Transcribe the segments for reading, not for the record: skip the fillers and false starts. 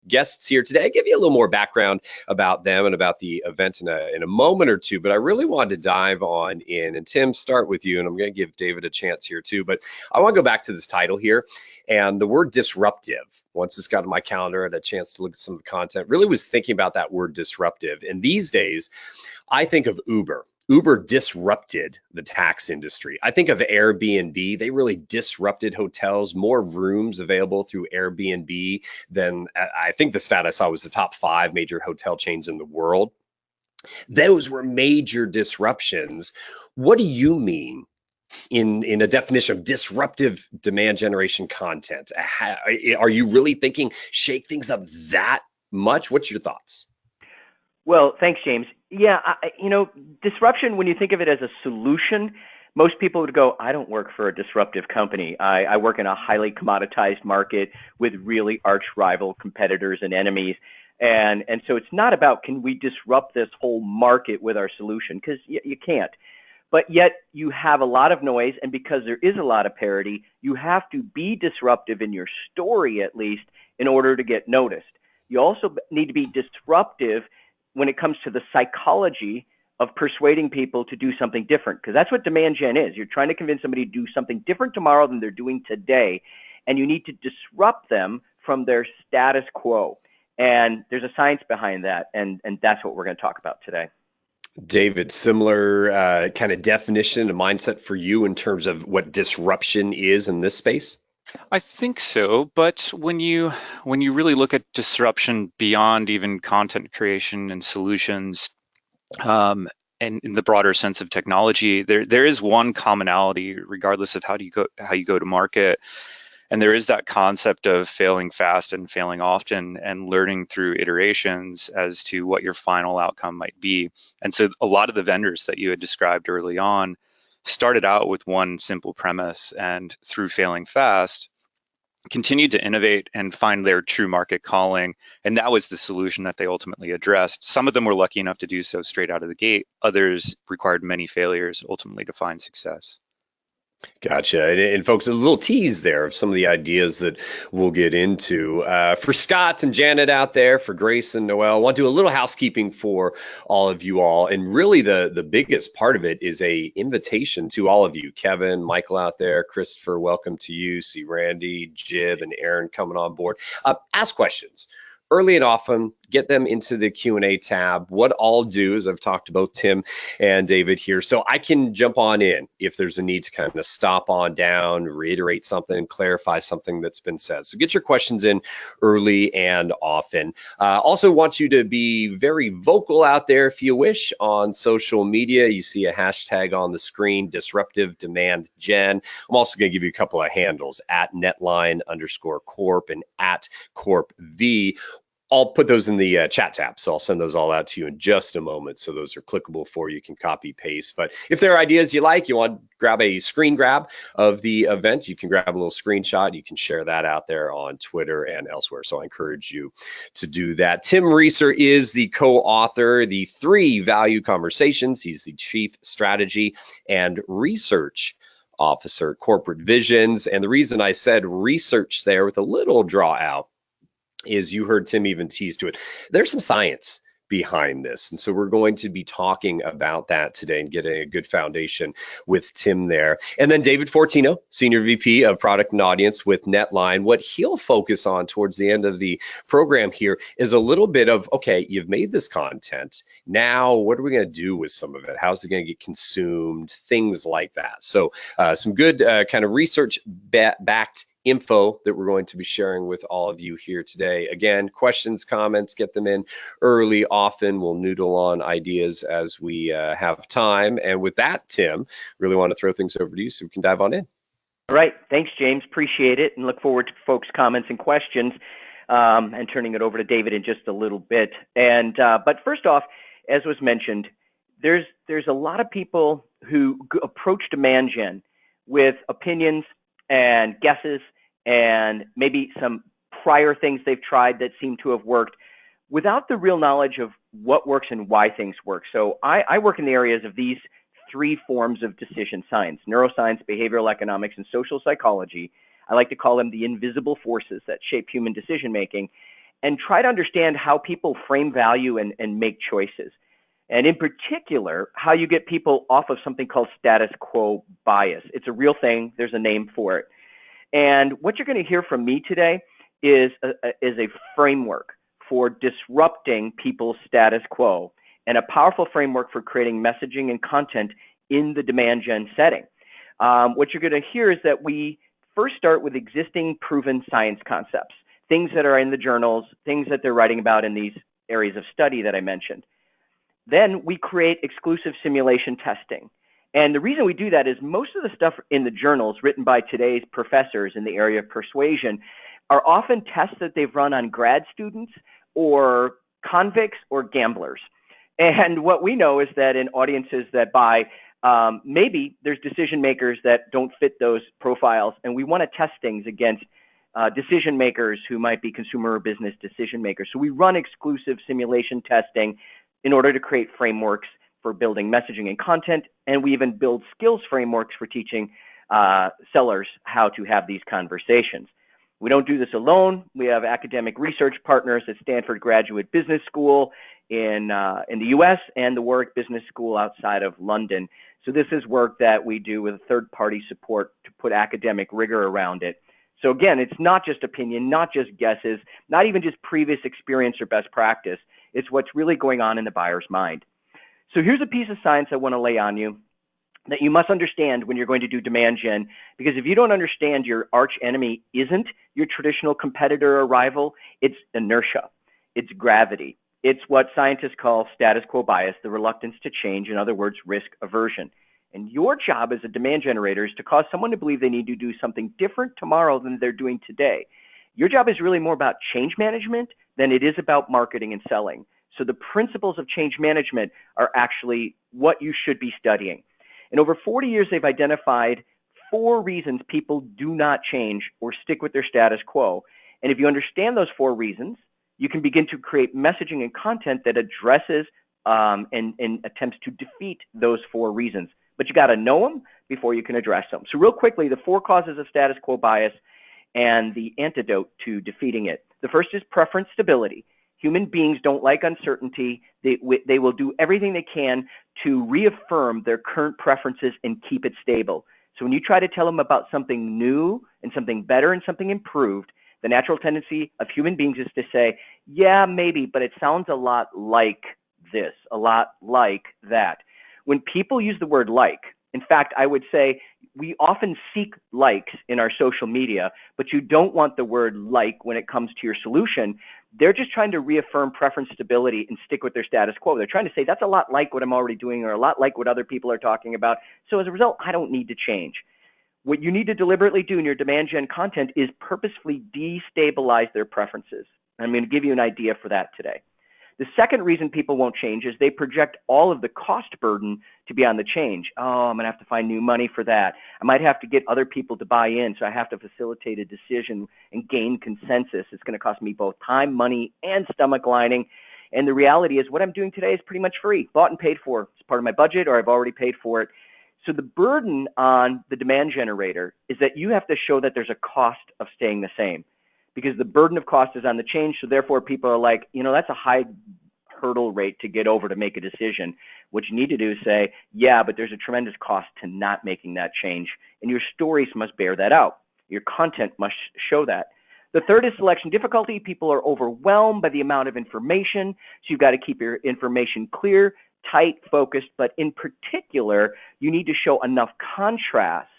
guests here today. I'll give you a little more background about them and about the event in a moment or two, but I really wanted to dive on in. And Tim, start with you, and I'm going to give David a chance here too. But I want to go back to this title here and the word disruptive. Once this got on my calendar, I had a chance to look at some of the content, really was thinking about that word disruptive. And these days, I think of Uber. Uber disrupted the tax industry. I think of Airbnb. They really disrupted hotels, more rooms available through Airbnb than I think the stat I saw was the top 5 major hotel chains in the world. Those were major disruptions. What do you mean in a definition of disruptive demand generation content? Are you really thinking shake things up that much? What's your thoughts? Well, thanks, James. Yeah, disruption, when you think of it as a solution, most people would go, I don't work for a disruptive company. I work in a highly commoditized market with really arch rival competitors and enemies. And so it's not about, can we disrupt this whole market with our solution? Because you can't. But yet you have a lot of noise, and because there is a lot of parity, you have to be disruptive in your story, at least, in order to get noticed. You also need to be disruptive when it comes to the psychology of persuading people to do something different, because that's what demand gen is. You're trying to convince somebody to do something different tomorrow than they're doing today, and you need to disrupt them from their status quo. And there's a science behind that, and that's what we're going to talk about today. David, similar kind of definition and mindset for you in terms of what disruption is in this space? I think so, but when you really look at disruption beyond even content creation and solutions, and in the broader sense of technology, there is one commonality, regardless of how you go to market, and there is that concept of failing fast and failing often, and learning through iterations as to what your final outcome might be. And so, a lot of the vendors that you had described early on started out with one simple premise, and through failing fast, continued to innovate and find their true market calling. And that was the solution that they ultimately addressed. Some of them were lucky enough to do so straight out of the gate. Others required many failures ultimately to find success. Gotcha. And folks, a little tease there of some of the ideas that we'll get into. For Scott and Janet out there, for Grace and Noel, I want to do a little housekeeping for all of you all. And really the biggest part of it is a invitation to all of you. Kevin, Michael out there, Christopher, welcome to you. See Randy, Jib, and Aaron coming on board. Ask questions early and often, get them into the Q&A tab. What I'll do is I've talked to both Tim and David here, so I can jump on in if there's a need to kind of stop on down, reiterate something, clarify something that's been said. So get your questions in early and often. Also want you to be very vocal out there if you wish on social media. You see a hashtag on the screen, Disruptive Demand Gen. I'm also going to give you a couple of handles, at NetLine_Corp and at CorpV. I'll put those in the chat tab, so I'll send those all out to you in just a moment. So those are clickable for you. You can copy paste. But if there are ideas you like, you want to grab a screen grab of the event, you can grab a little screenshot. You can share that out there on Twitter and elsewhere. So I encourage you to do that. Tim Reeser is the co-author, the 3 Value Conversations. He's the Chief Strategy and Research Officer, Corporate Visions. And the reason I said research there with a little draw out is you heard Tim even tease to it. There's some science behind this. And so we're going to be talking about that today and getting a good foundation with Tim there. And then David Fortino, Senior VP of Product and Audience with NetLine. What he'll focus on towards the end of the program here is a little bit of, okay, you've made this content. Now, what are we going to do with some of it? How's it going to get consumed? Things like that. So some good kind of research backed info that we're going to be sharing with all of you here today. Again, questions, comments, get them in early, often. We'll noodle on ideas as we have time. And with that, Tim, really want to throw things over to you so we can dive on in. All right. Thanks, James. Appreciate it, and look forward to folks' comments and questions, and turning it over to David in just a little bit. And but first off, as was mentioned, there's a lot of people who approach demand gen with opinions and guesses and maybe some prior things they've tried that seem to have worked without the real knowledge of what works and why things work. So I work in the areas of these 3 forms of decision science: neuroscience, behavioral economics, and social psychology. I like to call them the invisible forces that shape human decision making. and try to understand how people frame value and make choices. And in particular, how you get people off of something called status quo bias. It's a real thing. There's a name for it. And what you're going to hear from me today is a framework for disrupting people's status quo and a powerful framework for creating messaging and content in the demand gen setting. What you're going to hear is that we first start with existing proven science concepts, things that are in the journals, things that they're writing about in these areas of study that I mentioned. Then we create exclusive simulation testing. And the reason we do that is most of the stuff in the journals written by today's professors in the area of persuasion are often tests that they've run on grad students or convicts or gamblers. And what we know is that in audiences that buy, maybe there's decision makers that don't fit those profiles, and we want to test things against decision makers who might be consumer or business decision makers. So we run exclusive simulation testing in order to create frameworks for building messaging and content, and we even build skills frameworks for teaching sellers how to have these conversations. We don't do this alone. We have academic research partners at Stanford Graduate Business School in the US and the Warwick Business School outside of London. So this is work that we do with third-party support to put academic rigor around it. So again, it's not just opinion, not just guesses, not even just previous experience or best practice. It's what's really going on in the buyer's mind. So here's a piece of science I want to lay on you that you must understand when you're going to do demand gen, because if you don't understand your arch enemy isn't your traditional competitor or rival, it's inertia, it's gravity. It's what scientists call status quo bias, the reluctance to change, in other words, risk aversion. And your job as a demand generator is to cause someone to believe they need to do something different tomorrow than they're doing today. Your job is really more about change management than it is about marketing and selling. So the principles of change management are actually what you should be studying. In over 40 years, they've identified 4 reasons people do not change or stick with their status quo. And if you understand those 4 reasons, you can begin to create messaging and content that addresses and attempts to defeat those 4 reasons. But you got to know them before you can address them. So real quickly, the 4 causes of status quo bias and the antidote to defeating it. The first is preference stability. Human beings don't like uncertainty. They will do everything they can to reaffirm their current preferences and keep it stable. So when you try to tell them about something new and something better and something improved, the natural tendency of human beings is to say, yeah, maybe, but it sounds a lot like this, a lot like that. When people use the word like, in fact, I would say we often seek likes in our social media, but you don't want the word like when it comes to your solution. They're just trying to reaffirm preference stability and stick with their status quo. They're trying to say that's a lot like what I'm already doing or a lot like what other people are talking about. So as a result, I don't need to change. What you need to deliberately do in your demand gen content is purposefully destabilize their preferences. I'm going to give you an idea for that today. The second reason people won't change is they project all of the cost burden to be on the change. Oh, I'm going to have to find new money for that. I might have to get other people to buy in, so I have to facilitate a decision and gain consensus. It's going to cost me both time, money, and stomach lining. And the reality is what I'm doing today is pretty much free, bought and paid for. It's part of my budget or I've already paid for it. So the burden on the demand generator is that you have to show that there's a cost of staying the same, because the burden of cost is on the change. So therefore people are like, you know, that's a high hurdle rate to get over to make a decision. What you need to do is say, yeah, but there's a tremendous cost to not making that change. And your stories must bear that out. Your content must show that. The third is selection difficulty. People are overwhelmed by the amount of information. So you've got to keep your information clear, tight, focused, but in particular, you need to show enough contrast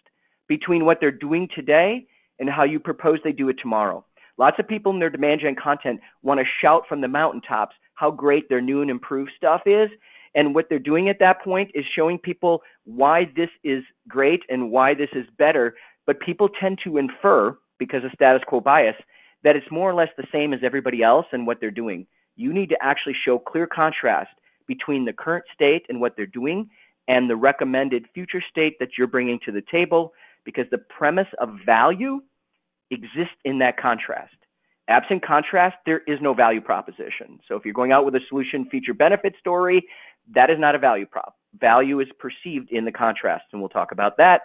between what they're doing today and how you propose they do it tomorrow. Lots of people in their demand gen content want to shout from the mountaintops how great their new and improved stuff is. And what they're doing at that point is showing people why this is great and why this is better. But people tend to infer, because of status quo bias, that it's more or less the same as everybody else and what they're doing. You need to actually show clear contrast between the current state and what they're doing and the recommended future state that you're bringing to the table, because the premise of value exists in that contrast. Absent contrast, there is no value proposition. So if you're going out with a solution feature benefit story, that is not a value prop. Value is perceived in the contrast, and we'll talk about that.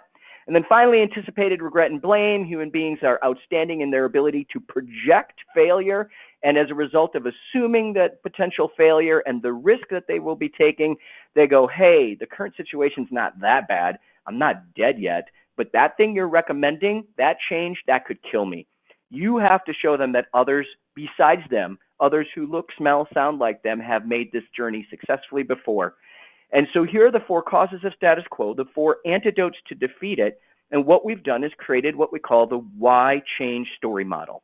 And then finally, anticipated regret and blame. Human beings are outstanding in their ability to project failure And as a result of assuming that potential failure and the risk that they will be taking, they go, hey, the current situation's not that bad. I'm not dead yet, but that thing you're recommending, that change, that could kill me. You have to show them that others besides them, others who look, smell, sound like them, have made this journey successfully before. And so here are the 4 causes of status quo, the 4 antidotes to defeat it. And what we've done is created what we call the why change story model.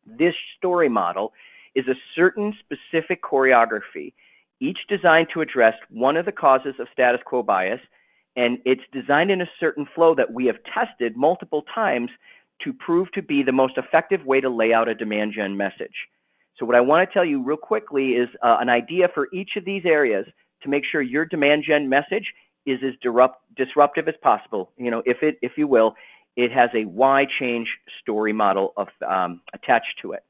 This story model is a certain specific choreography, each designed to address one of the causes of status quo bias, and it's designed in a certain flow that we have tested multiple times to prove to be the most effective way to lay out a demand gen message. So what I want to tell you real quickly is an idea for each of these areas to make sure your demand gen message is as disruptive as possible. You know, if you will, it has a why change story model of, attached to it.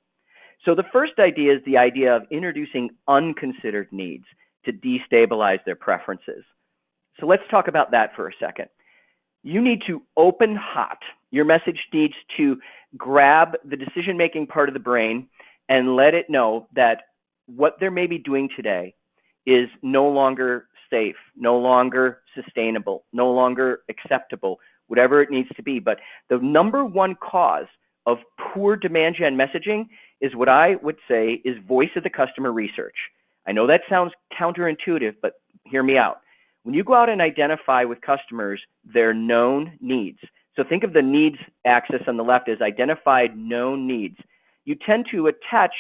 So the first idea is the idea of introducing unconsidered needs to destabilize their preferences. So let's talk about that for a second. You need to open hot. Your message needs to grab the decision-making part of the brain and let it know that what they're maybe doing today is no longer safe, no longer sustainable, no longer acceptable, whatever it needs to be. But the number one cause of poor demand gen messaging is what I would say is voice of the customer research. I know that sounds counterintuitive, but hear me out. When you go out and identify with customers their known needs, so think of the needs axis on the left as identified known needs, you tend to attach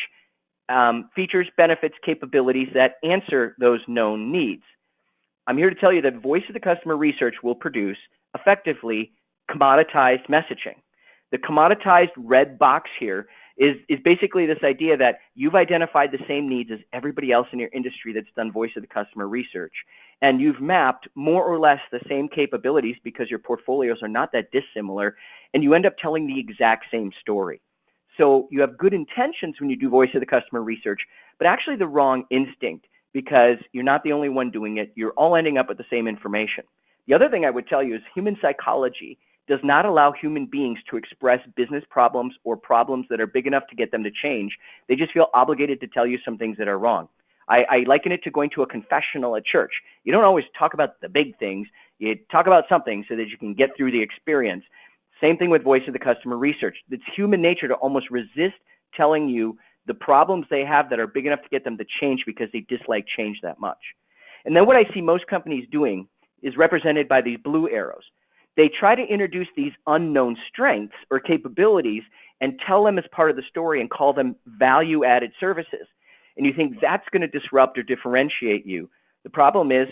features, benefits, capabilities that answer those known needs. I'm here to tell you that voice of the customer research will produce effectively commoditized messaging. The commoditized red box here is basically this idea that you've identified the same needs as everybody else in your industry that's done voice of the customer research. And you've mapped more or less the same capabilities because your portfolios are not that dissimilar, and you end up telling the exact same story. So you have good intentions when you do voice of the customer research, but actually the wrong instinct because you're not the only one doing it. You're all ending up with the same information. The other thing I would tell you is human psychology does not allow human beings to express business problems or problems that are big enough to get them to change. They just feel obligated to tell you some things that are wrong. I liken it to going to a confessional at church. You don't always talk about the big things. You talk about something so that you can get through the experience. Same thing with voice of the customer research. It's human nature to almost resist telling you the problems they have that are big enough to get them to change because they dislike change that much. And then what I see most companies doing is represented by these blue arrows. They try to introduce these unknown strengths or capabilities and tell them as part of the story and call them value-added services. And you think that's going to disrupt or differentiate you. The problem is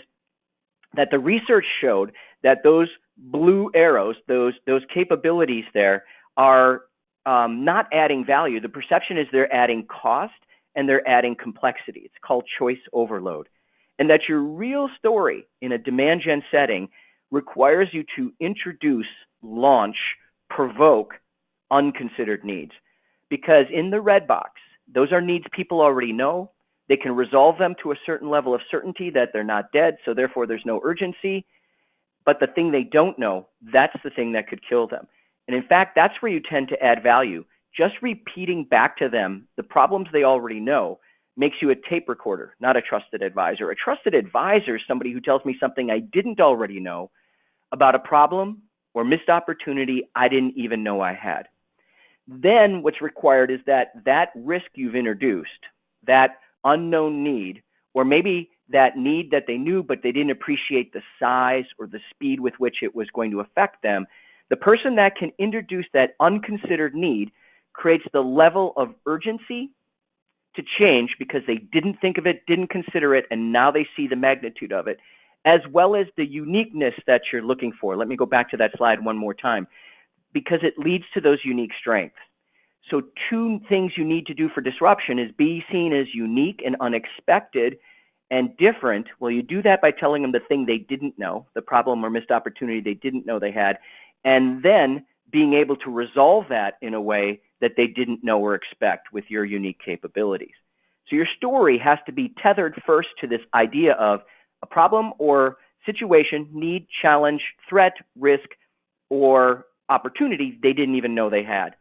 that the research showed that those blue arrows, those capabilities there are not adding value. The perception is they're adding cost and they're adding complexity. It's called choice overload. And that your real story in a demand gen setting requires you to introduce, launch, provoke unconsidered needs. Because in the red box, those are needs people already know. They can resolve them to a certain level of certainty that they're not dead, so therefore there's no urgency. But the thing they don't know, that's the thing that could kill them. And in fact, that's where you tend to add value. Just repeating back to them the problems they already know makes you a tape recorder, not a trusted advisor. A trusted advisor is somebody who tells me something I didn't already know about a problem or missed opportunity I didn't even know I had. Then what's required is that risk you've introduced, that unknown need, or maybe that need that they knew but they didn't appreciate the size or the speed with which it was going to affect them, the person that can introduce that unconsidered need creates the level of urgency to change because they didn't think of it, didn't consider it, and now they see the magnitude of it, as well as the uniqueness that you're looking for. Let me go back to that slide one more time, because it leads to those unique strengths. So 2 things you need to do for disruption is be seen as unique and unexpected and different. Well, you do that by telling them the thing they didn't know, the problem or missed opportunity they didn't know they had, and then being able to resolve that in a way that they didn't know or expect with your unique capabilities. So your story has to be tethered first to this idea of a problem or situation, need, challenge, threat, risk, or opportunity they didn't even know they had.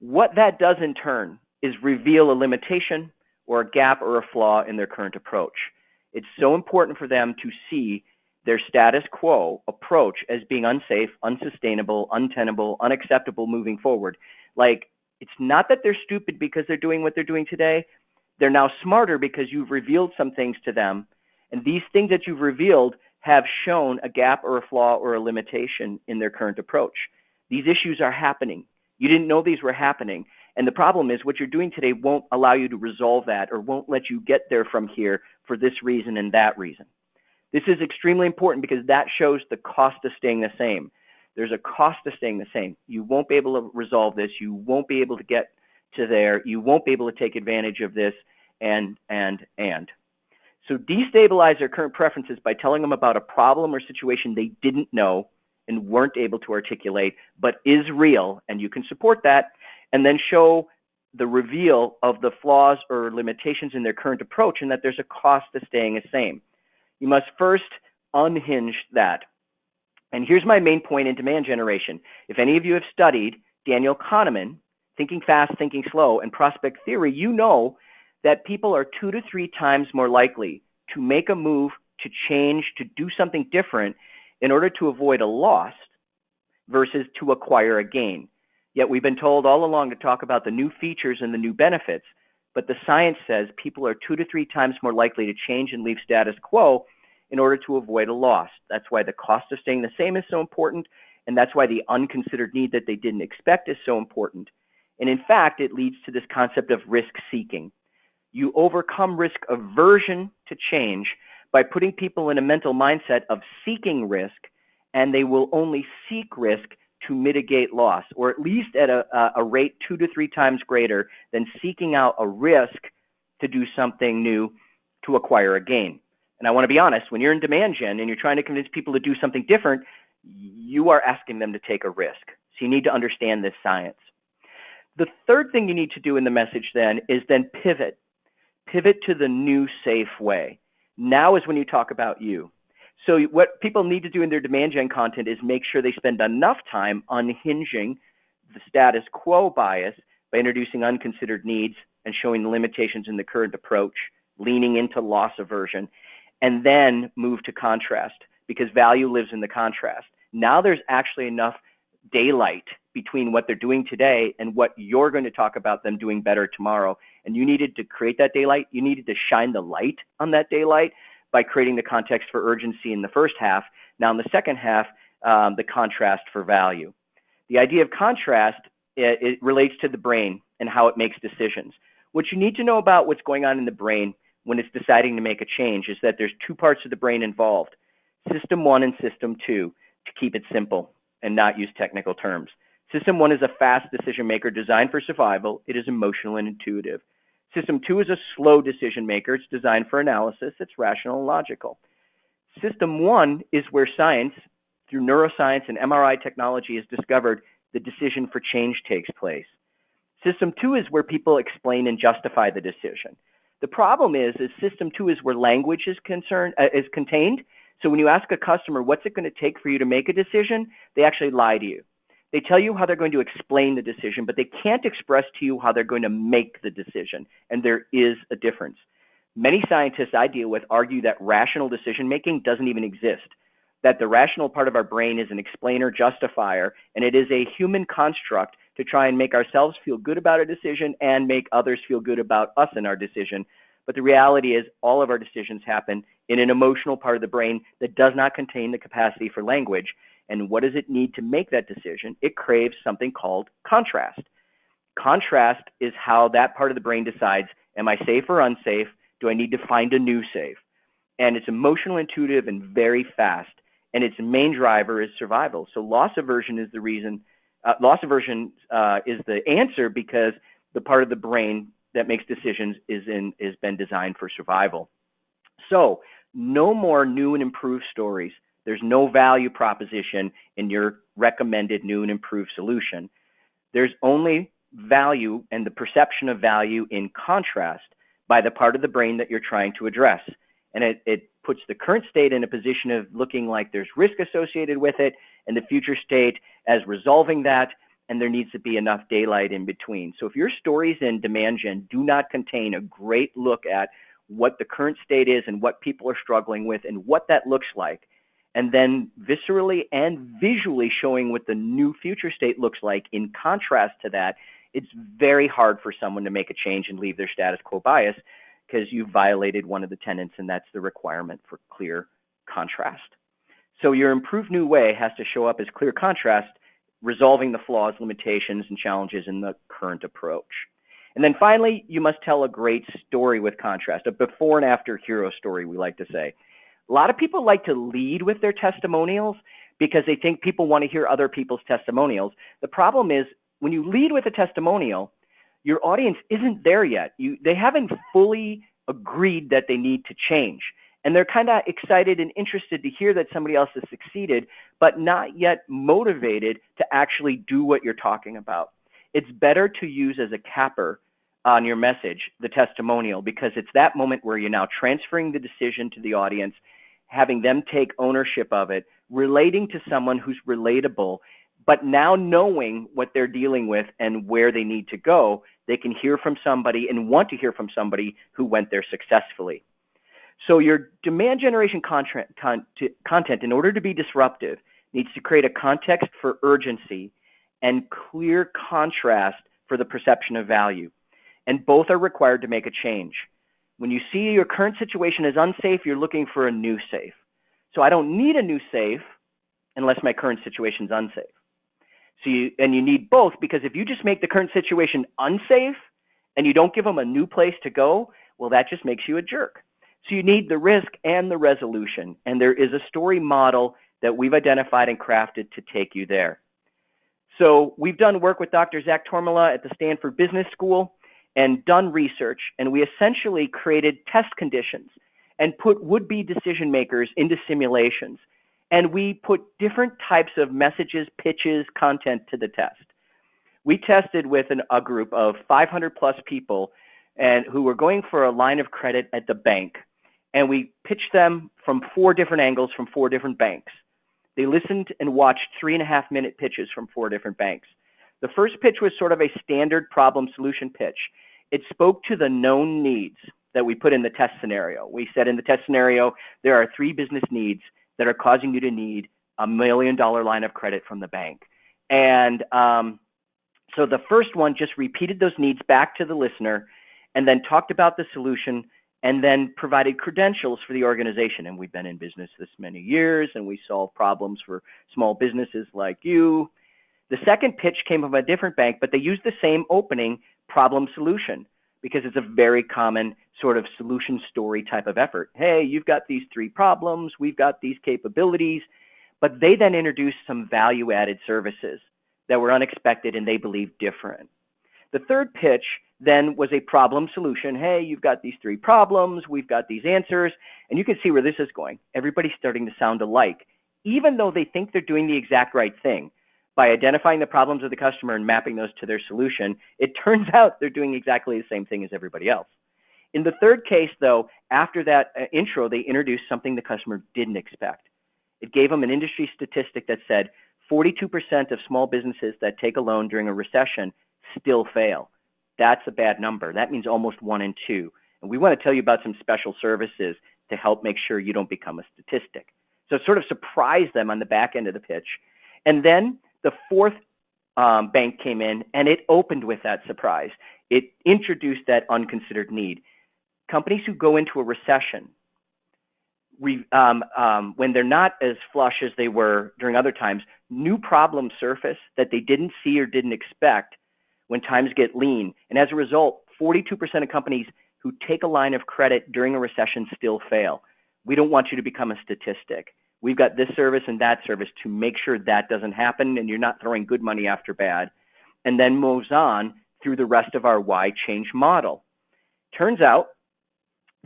What that does in turn is reveal a limitation or a gap or a flaw in their current approach. It's so important for them to see their status quo approach as being unsafe, unsustainable, untenable, unacceptable moving forward. Like, it's not that they're stupid because they're doing what they're doing today. They're now smarter because you've revealed some things to them. And these things that you've revealed have shown a gap or a flaw or a limitation in their current approach. These issues are happening. You didn't know these were happening. And the problem is what you're doing today won't allow you to resolve that or won't let you get there from here for this reason and that reason. This is extremely important because that shows the cost of staying the same. There's a cost to staying the same. You won't be able to resolve this. You won't be able to get to there. You won't be able to take advantage of this and. So destabilize their current preferences by telling them about a problem or situation they didn't know and weren't able to articulate, but is real, and you can support that, and then show the reveal of the flaws or limitations in their current approach and that there's a cost to staying the same. You must first unhinge that. And here's my main point in demand generation. If any of you have studied Daniel Kahneman, Thinking Fast, Thinking Slow, and Prospect Theory, you know that people are 2 to 3 times more likely to make a move, to change, to do something different in order to avoid a loss versus to acquire a gain. Yet we've been told all along to talk about the new features and the new benefits, but the science says people are 2 to 3 times more likely to change and leave status quo in order to avoid a loss. That's why the cost of staying the same is so important, and that's why the unconsidered need that they didn't expect is so important. And in fact, it leads to this concept of risk seeking. You overcome risk aversion to change by putting people in a mental mindset of seeking risk, and they will only seek risk to mitigate loss, or at least at a rate 2 to 3 times greater than seeking out a risk to do something new to acquire a gain. And I want to be honest, when you're in demand gen and you're trying to convince people to do something different, you are asking them to take a risk. So you need to understand this science. The third thing you need to do in the message then is then pivot. Pivot to the new safe way. Now is when you talk about you. So what people need to do in their demand gen content is make sure they spend enough time unhinging the status quo bias by introducing unconsidered needs and showing the limitations in the current approach, leaning into loss aversion, and then move to contrast because value lives in the contrast. Now there's actually enough daylight between what they're doing today and what you're going to talk about them doing better tomorrow. And you needed to create that daylight. You needed to shine the light on that daylight by creating the context for urgency in the first half. Now in the second half, the contrast for value. The idea of contrast, it relates to the brain and how it makes decisions. What you need to know about what's going on in the brain when it's deciding to make a change is that there's 2 parts of the brain involved, System 1 and System 2, to keep it simple and not use technical terms. System 1 is a fast decision maker designed for survival. It is emotional and intuitive. System 2 is a slow decision maker. It's designed for analysis. It's rational and logical. System 1 is where science, through neuroscience and MRI technology, has discovered the decision for change takes place. System 2 is where people explain and justify the decision. The problem is System 2 is where language is contained. So when you ask a customer, what's it going to take for you to make a decision? They actually lie to you. They tell you how they're going to explain the decision, but they can't express to you how they're going to make the decision. And there is a difference. Many scientists I deal with argue that rational decision making doesn't even exist, that the rational part of our brain is an explainer, justifier, and it is a human construct to try and make ourselves feel good about a decision and make others feel good about us and our decision. But the reality is all of our decisions happen in an emotional part of the brain that does not contain the capacity for language. And what does it need to make that decision? It craves something called contrast. Contrast is how that part of the brain decides, am I safe or unsafe? Do I need to find a new safe? And it's emotional, intuitive, and very fast. And its main driver is survival. So loss aversion is the reason. Loss aversion is the answer because the part of the brain that makes decisions is been designed for survival. So no more new and improved stories. There's no value proposition in your recommended new and improved solution. There's only value and the perception of value in contrast by the part of the brain that you're trying to address. And it puts the current state in a position of looking like there's risk associated with it, and the future state as resolving that and there needs to be enough daylight in between. So if your stories in demand gen do not contain a great look at what the current state is and what people are struggling with and what that looks like, and then viscerally and visually showing what the new future state looks like in contrast to that, it's very hard for someone to make a change and leave their status quo bias, because you violated one of the tenets, and that's the requirement for clear contrast. So your improved new way has to show up as clear contrast, resolving the flaws, limitations, and challenges in the current approach. And then finally, you must tell a great story with contrast, a before and after hero story, we like to say. A lot of people like to lead with their testimonials because they think people want to hear other people's testimonials. The problem is, when you lead with a testimonial, your audience isn't there yet. They haven't fully agreed that they need to change. And they're kind of excited and interested to hear that somebody else has succeeded, but not yet motivated to actually do what you're talking about. It's better to use as a capper on your message the testimonial, because it's that moment where you're now transferring the decision to the audience, having them take ownership of it, relating to someone who's relatable, but now knowing what they're dealing with and where they need to go, they can hear from somebody and want to hear from somebody who went there successfully. So your demand generation content, in order to be disruptive, needs to create a context for urgency and clear contrast for the perception of value. And both are required to make a change. When you see your current situation as unsafe, you're looking for a new safe. So I don't need a new safe unless my current situation is unsafe. So you need both, because if you just make the current situation unsafe and you don't give them a new place to go, well, that just makes you a jerk. So you need the risk and the resolution. And there is a story model that we've identified and crafted to take you there. So we've done work with Dr. Zach Tormala at the Stanford Business School and done research. And we essentially created test conditions and put would-be decision makers into simulations. And we put different types of messages, pitches, content to the test. We tested with a group of 500 plus people and who were going for a line of credit at the bank. And we pitched them from 4 different angles from 4 different banks. They listened and watched 3.5-minute pitches from 4 different banks. The first pitch was sort of a standard problem solution pitch. It spoke to the known needs that we put in the test scenario. We said in the test scenario, there are 3 business needs that are causing you to need a $1 million line of credit from the bank. And so the first one just repeated those needs back to the listener and then talked about the solution and then provided credentials for the organization. And we've been in business this many years, and we solve problems for small businesses like you. The second pitch came from a different bank, but they used the same opening, problem solution, because it's a very common sort of solution story type of effort. Hey, you've got these 3 problems, we've got these capabilities, but they then introduced some value-added services that were unexpected and they believed different. The third pitch then was a problem solution. Hey, you've got these 3 problems, we've got these answers, and you can see where this is going. Everybody's starting to sound alike, even though they think they're doing the exact right thing. By identifying the problems of the customer and mapping those to their solution, it turns out they're doing exactly the same thing as everybody else. In the third case, though, after that intro, they introduced something the customer didn't expect. It gave them an industry statistic that said 42% of small businesses that take a loan during a recession still fail. That's a bad number. That means almost 1 in 2. And we want to tell you about some special services to help make sure you don't become a statistic. So sort of surprise them on the back end of the pitch. And then the fourth bank came in and it opened with that surprise. It introduced that unconsidered need. Companies who go into a recession, when they're not as flush as they were during other times, new problems surface that they didn't see or didn't expect when times get lean. And as a result, 42% of companies who take a line of credit during a recession still fail. We don't want you to become a statistic. We've got this service and that service to make sure that doesn't happen and you're not throwing good money after bad. And then moves on through the rest of our why change model. Turns out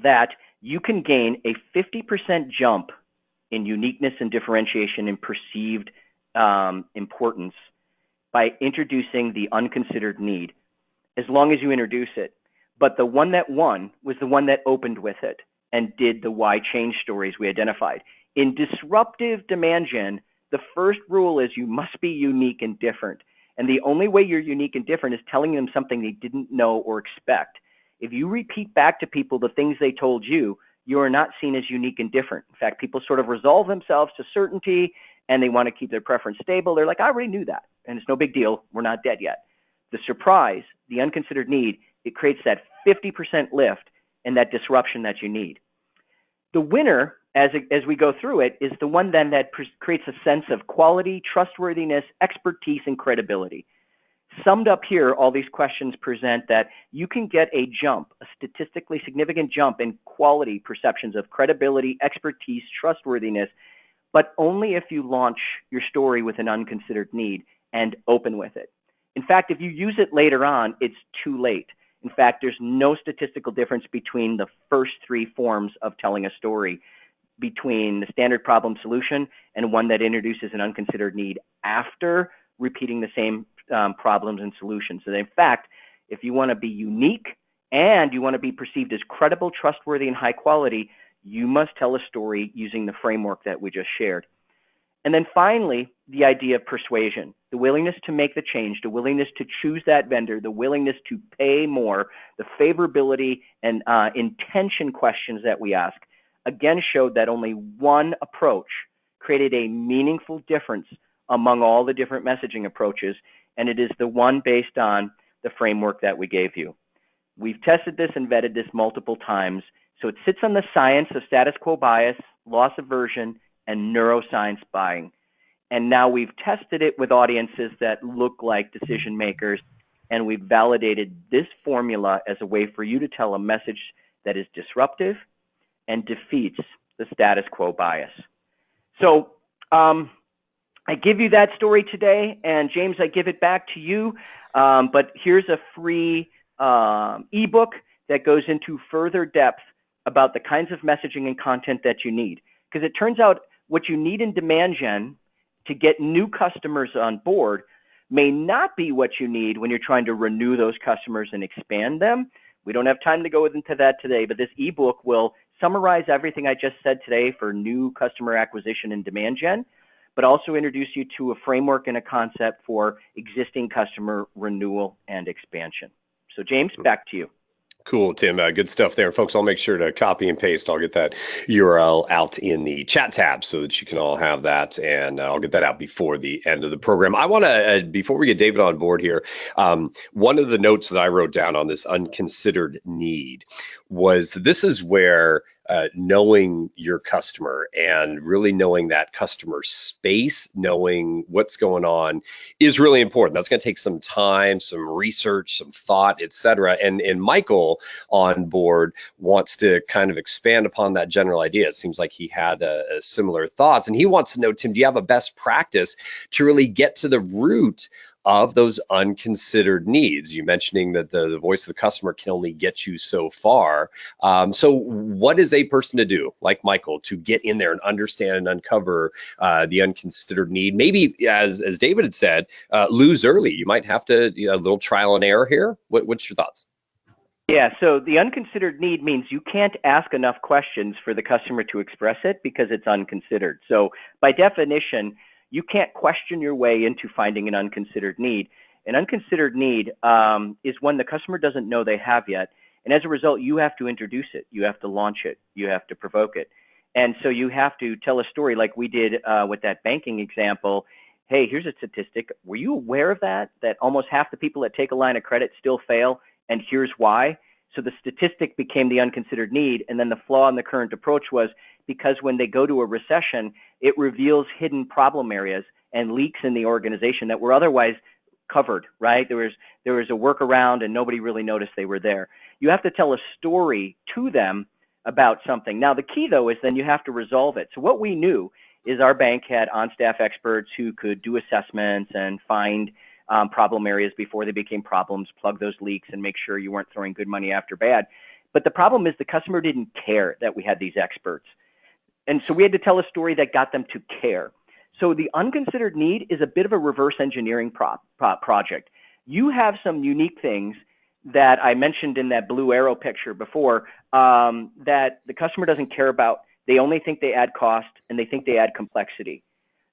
that you can gain a 50% jump in uniqueness and differentiation and perceived importance by introducing the unconsidered need, as long as you introduce it. But the one that won was the one that opened with it and did the why change stories we identified. In disruptive demand gen, the first rule is you must be unique and different. And the only way you're unique and different is telling them something they didn't know or expect. If you repeat back to people the things they told you, you are not seen as unique and different. In fact, people sort of resolve themselves to certainty and they want to keep their preference stable. They're like, I already knew that, and it's no big deal. We're not dead yet. The surprise, the unconsidered need, it creates that 50% lift and that disruption that you need. The winner, as we go through it, is the one then that creates a sense of quality, trustworthiness, expertise, and credibility. Summed up here, all these questions present that you can get a jump, a statistically significant jump in quality perceptions of credibility, expertise, trustworthiness, but only if you launch your story with an unconsidered need and open with it. In fact, if you use it later on, it's too late. In fact, there's no statistical difference between the first three forms of telling a story, between the standard problem solution and one that introduces an unconsidered need after repeating the same problems and solutions. So in fact, if you want to be unique and you want to be perceived as credible, trustworthy, and high quality, you must tell a story using the framework that we just shared. And then finally, the idea of persuasion, the willingness to make the change, the willingness to choose that vendor, the willingness to pay more, the favorability and intention questions that we ask, again showed that only one approach created a meaningful difference among all the different messaging approaches, and it is the one based on the framework that we gave you. We've tested this and vetted this multiple times, so it sits on the science of status quo bias, loss aversion, and neuroscience buying. And now we've tested it with audiences that look like decision makers, and we've validated this formula as a way for you to tell a message that is disruptive and defeats the status quo bias. So I give you that story today, and James, I give it back to you. But here's a free ebook that goes into further depth about the kinds of messaging and content that you need. Because it turns out what you need in demand gen to get new customers on board may not be what you need when you're trying to renew those customers and expand them. We don't have time to go into that today, but this ebook will summarize everything I just said today for new customer acquisition and demand gen, but also introduce you to a framework and a concept for existing customer renewal and expansion. So James, back to you. Cool, Tim. Good stuff there. Folks, I'll make sure to copy and paste. I'll get that URL out in the chat tab so that you can all have that. And I'll get that out before the end of the program. I want to, before we get David on board here, one of the notes that I wrote down on this unconsidered need was this is where knowing your customer and really knowing that customer space, knowing what's going on is really important. That's going to take some time, some research, some thought, et cetera. And Michael on board wants to kind of expand upon that general idea. It seems like he had a similar thoughts, and he wants to know, Tim, do you have a best practice to really get to the root of those unconsidered needs? You mentioning that the voice of the customer can only get you so far. So what is a person to do, like Michael, to get in there and understand and uncover the unconsidered need? Maybe, as David had said, lose early. You might have to, a little trial and error here. What's your thoughts? Yeah, so the unconsidered need means you can't ask enough questions for the customer to express it because it's unconsidered. So by definition, you can't question your way into finding an unconsidered need. An unconsidered need is one the customer doesn't know they have yet. And as a result, you have to introduce it. You have to launch it. You have to provoke it. And so you have to tell a story like we did with that banking example. Hey, here's a statistic. Were you aware of that? That almost half the people that take a line of credit still fail, and here's why. So the statistic became the unconsidered need. And then the flaw in the current approach was because when they go to a recession, it reveals hidden problem areas and leaks in the organization that were otherwise covered, right? There was a workaround and nobody really noticed they were there. You have to tell a story to them about something. Now, the key, though, is then you have to resolve it. So what we knew is our bank had on-staff experts who could do assessments and find problem areas before they became problems, plug those leaks, and make sure you weren't throwing good money after bad. But the problem is the customer didn't care that we had these experts. And so we had to tell a story that got them to care. So the unconsidered need is a bit of a reverse engineering project. You have some unique things that I mentioned in that blue arrow picture before that the customer doesn't care about. They only think they add cost and they think they add complexity.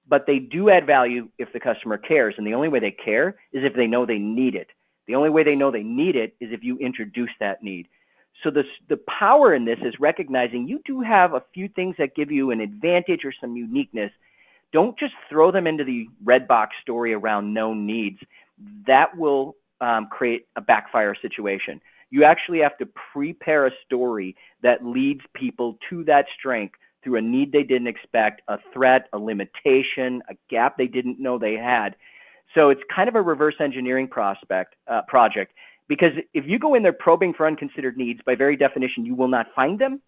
but they do add value if the customer cares. And the only way they care is if they know they need it. The only way they know they need it is if you introduce that need. So the power in this is recognizing you do have a few things that give you an advantage or some uniqueness. Don't just throw them into the red box story around known needs. That will create a backfire situation. You actually have to prepare a story that leads people to that strength through a need they didn't expect, a threat, a limitation, a gap they didn't know they had. So it's kind of a reverse engineering project, because if you go in there probing for unconsidered needs, by very definition, you will not find them.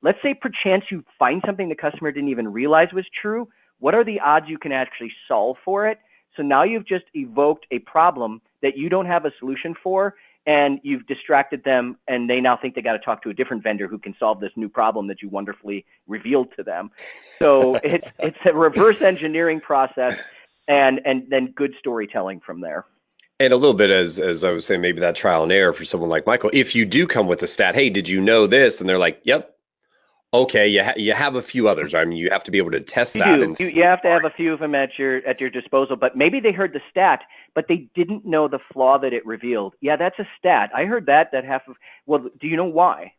Let's say perchance you find something the customer didn't even realize was true. What are the odds you can actually solve for it? So now you've just evoked a problem that you don't have a solution for, and you've distracted them, and they now think they got to talk to a different vendor who can solve this new problem that you wonderfully revealed to them. So it's a reverse engineering process, and then good storytelling from there. And a little bit, as I was saying, maybe that trial and error for someone like Michael. If you do come with a stat, hey, did you know this? And they're like, yep. Okay, you have a few others. I mean, you have to be able to test that. You have to have a few of them at your disposal. But maybe they heard the stat, but they didn't know the flaw that it revealed. Yeah, that's a stat. I heard that half of. Well, do you know why?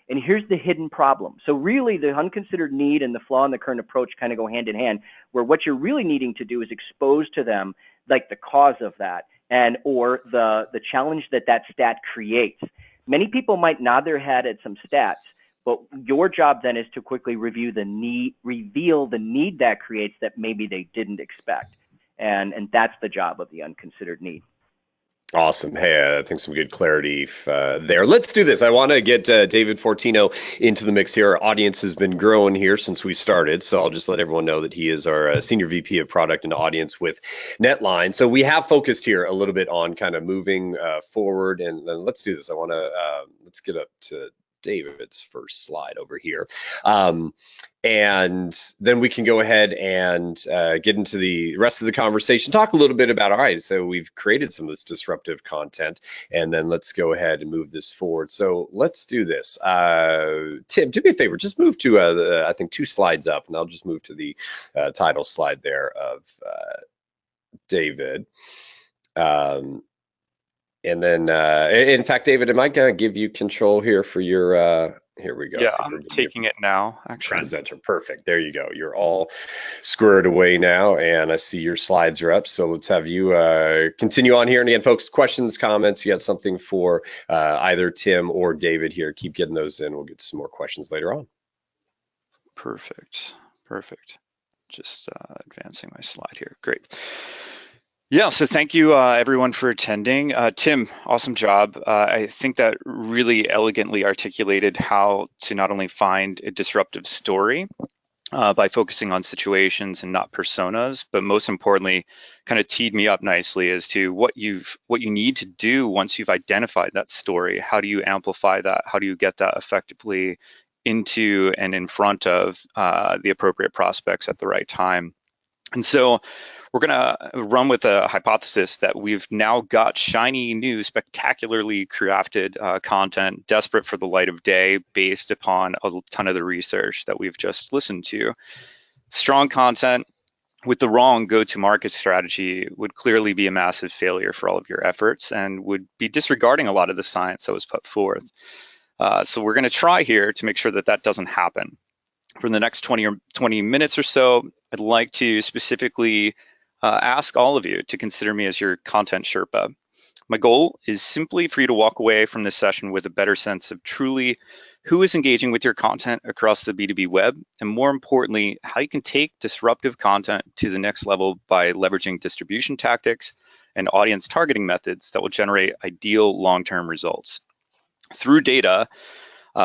And here's the hidden problem. So really, the unconsidered need and the flaw in the current approach kind of go hand in hand. Where what you're really needing to do is expose to them like the cause of that, or the challenge that stat creates. Many people might nod their head at some stats. But your job then is to quickly reveal the need that creates that maybe they didn't expect. And that's the job of the unconsidered need. Awesome. Hey, I think some good clarity there. Let's do this. I want to get David Fortino into the mix here. Our audience has been growing here since we started, so I'll just let everyone know that he is our Senior VP of Product and Audience with NetLine. So we have focused here a little bit on kind of moving forward, and let's do this. I want to let's get up to David's first slide over here. And then we can go ahead and get into the rest of the conversation, talk a little bit about, all right, so we've created some of this disruptive content, and then let's go ahead and move this forward. So let's do this. Tim, do me a favor, just move to, I think, 2 slides up, and I'll just move to the title slide there of David. And then, in fact, David, am I going to give you control here for your, here we go. Yeah, I'm taking it now, actually. Presenter, perfect. There you go. You're all squared away now, and I see your slides are up. So let's have you continue on here. And again, folks, questions, comments, you got something for either Tim or David here, keep getting those in. We'll get some more questions later on. Perfect. Just advancing my slide here. Great. Yeah, so thank you everyone for attending. Tim, awesome job. I think that really elegantly articulated how to not only find a disruptive story by focusing on situations and not personas, but most importantly, kind of teed me up nicely as to what you need to do once you've identified that story. How do you amplify that? How do you get that effectively into and in front of the appropriate prospects at the right time? And so we're going to run with a hypothesis that we've now got shiny, new, spectacularly crafted content desperate for the light of day based upon a ton of the research that we've just listened to. Strong content with the wrong go-to-market strategy would clearly be a massive failure for all of your efforts and would be disregarding a lot of the science that was put forth. So we're going to try here to make sure that that doesn't happen. For the next 20 minutes or so, I'd like to specifically ask all of you to consider me as your content Sherpa. My goal is simply for you to walk away from this session with a better sense of truly who is engaging with your content across the B2B web, and more importantly, how you can take disruptive content to the next level by leveraging distribution tactics and audience targeting methods that will generate ideal long-term results. Through data,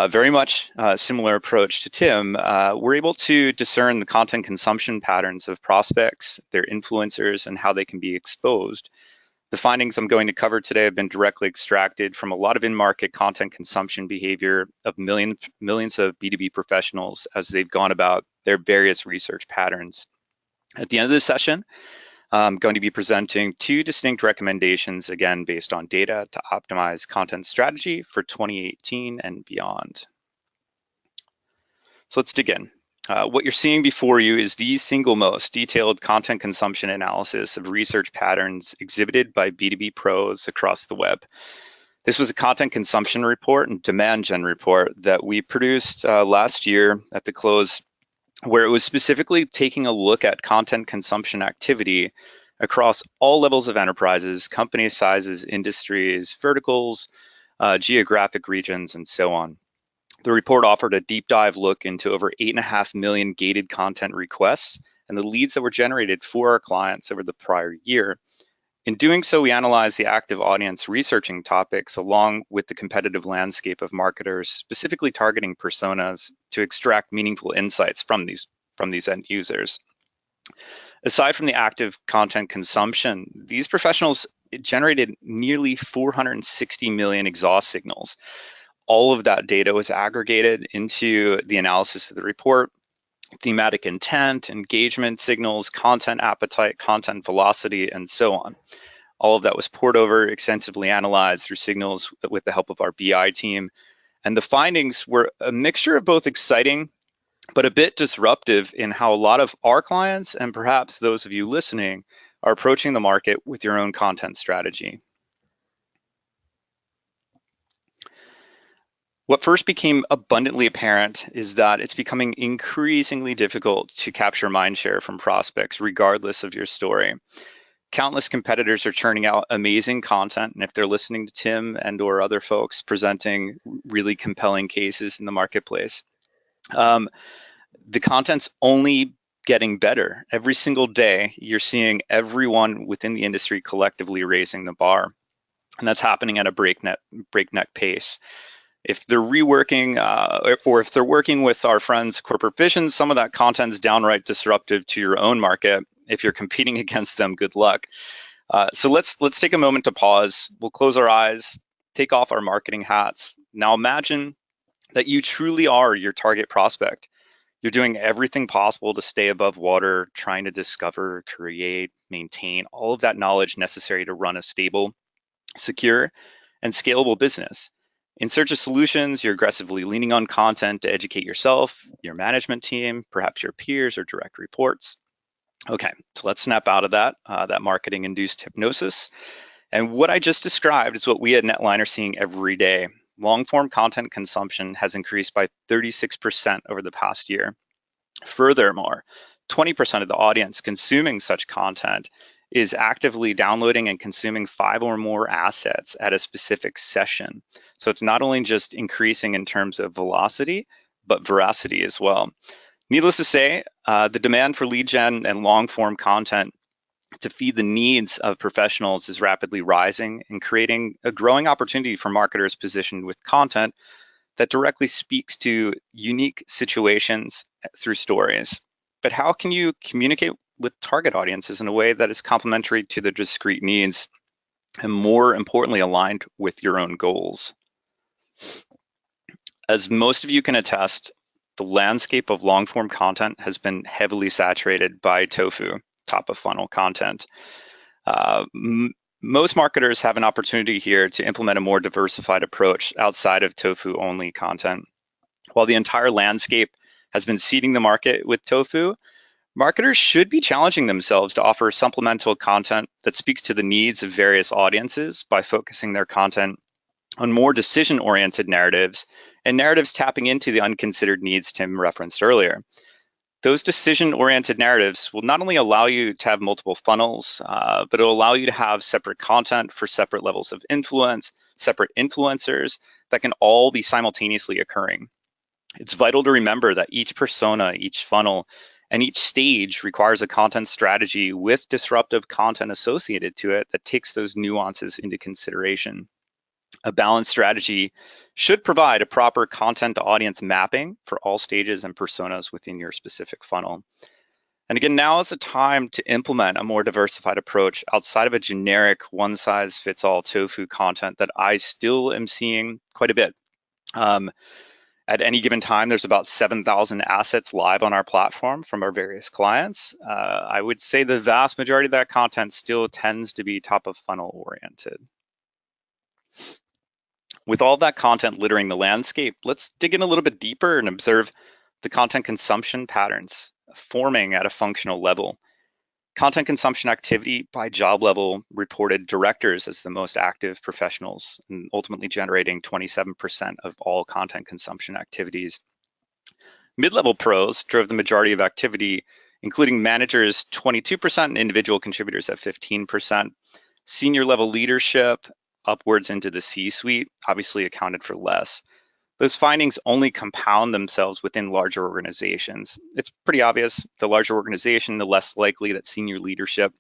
very much similar approach to Tim, we're able to discern the content consumption patterns of prospects, their influencers, and how they can be exposed. The findings I'm going to cover today have been directly extracted from a lot of in-market content consumption behavior of millions of B2B professionals as they've gone about their various research patterns. At the end of this session, I'm going to be presenting 2 distinct recommendations, again, based on data to optimize content strategy for 2018 and beyond. So let's dig in. What you're seeing before you is the single most detailed content consumption analysis of research patterns exhibited by B2B pros across the web. This was a content consumption report and demand gen report that we produced last year at the close, where it was specifically taking a look at content consumption activity across all levels of enterprises, company sizes, industries, verticals, geographic regions, and so on. The report offered a deep dive look into over 8.5 million gated content requests and the leads that were generated for our clients over the prior year. In doing so, we analyzed the active audience researching topics along with the competitive landscape of marketers, specifically targeting personas to extract meaningful insights from these end users. Aside from the active content consumption, these professionals generated nearly 460 million exhaust signals. All of that data was aggregated into the analysis of the report, thematic intent, engagement signals, content appetite, content velocity, and so on. All of that was poured over, extensively analyzed through signals with the help of our BI team. And the findings were a mixture of both exciting, but a bit disruptive in how a lot of our clients, and perhaps those of you listening, are approaching the market with your own content strategy. What first became abundantly apparent is that it's becoming increasingly difficult to capture mindshare from prospects, regardless of your story. Countless competitors are churning out amazing content, and if they're listening to Tim and or other folks presenting really compelling cases in the marketplace, the content's only getting better. Every single day, you're seeing everyone within the industry collectively raising the bar, and that's happening at a breakneck pace. If they're reworking or if they're working with our friends Corporate Vision, some of that content's downright disruptive to your own market. If you're competing against them, good luck. So let's take a moment to pause. We'll close our eyes, take off our marketing hats. Now imagine that you truly are your target prospect. You're doing everything possible to stay above water, trying to discover, create, maintain all of that knowledge necessary to run a stable, secure, and scalable business. In search of solutions, you're aggressively leaning on content to educate yourself, your management team, perhaps your peers or direct reports. Okay, so let's snap out of that marketing-induced hypnosis. And what I just described is what we at NetLine are seeing every day. Long-form content consumption has increased by 36% over the past year. Furthermore, 20% of the audience consuming such content is actively downloading and consuming 5 or more assets at a specific session. So it's not only just increasing in terms of velocity, but veracity as well. Needless to say, the demand for lead gen and long form content to feed the needs of professionals is rapidly rising and creating a growing opportunity for marketers positioned with content that directly speaks to unique situations through stories. But how can you communicate with target audiences in a way that is complementary to their discrete needs and, more importantly, aligned with your own goals? As most of you can attest, the landscape of long-form content has been heavily saturated by tofu, top-of-funnel content. Most marketers have an opportunity here to implement a more diversified approach outside of tofu-only content. While the entire landscape has been seeding the market with tofu, marketers should be challenging themselves to offer supplemental content that speaks to the needs of various audiences by focusing their content on more decision-oriented narratives and narratives tapping into the unconsidered needs Tim referenced earlier. Those decision-oriented narratives will not only allow you to have multiple funnels, but it'll allow you to have separate content for separate levels of influence, separate influencers that can all be simultaneously occurring. It's vital to remember that each persona, each funnel, and each stage requires a content strategy with disruptive content associated to it that takes those nuances into consideration. A balanced strategy should provide a proper content to audience mapping for all stages and personas within your specific funnel. And again, now is the time to implement a more diversified approach outside of a generic one-size-fits-all tofu content that I still am seeing quite a bit. At any given time, there's about 7,000 assets live on our platform from our various clients. I would say the vast majority of that content still tends to be top of funnel oriented. With all that content littering the landscape, let's dig in a little bit deeper and observe the content consumption patterns forming at a functional level. Content consumption activity by job level reported directors as the most active professionals, and ultimately generating 27% of all content consumption activities. Mid-level pros drove the majority of activity, including managers 22% and individual contributors at 15%. Senior level leadership upwards into the C-suite obviously accounted for less. Those findings only compound themselves within larger organizations. It's pretty obvious, the larger organization, the less likely that senior leadership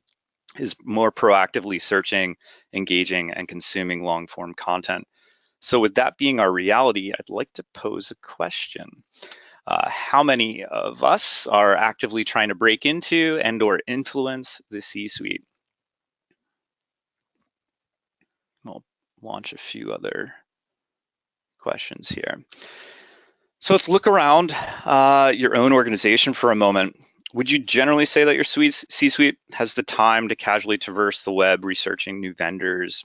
is more proactively searching, engaging, and consuming long-form content. So with that being our reality, I'd like to pose a question. How many of us are actively trying to break into and or influence the C-suite? I'll launch a few other questions here. So let's look around your own organization for a moment. Would you generally say that your C-suite has the time to casually traverse the web researching new vendors?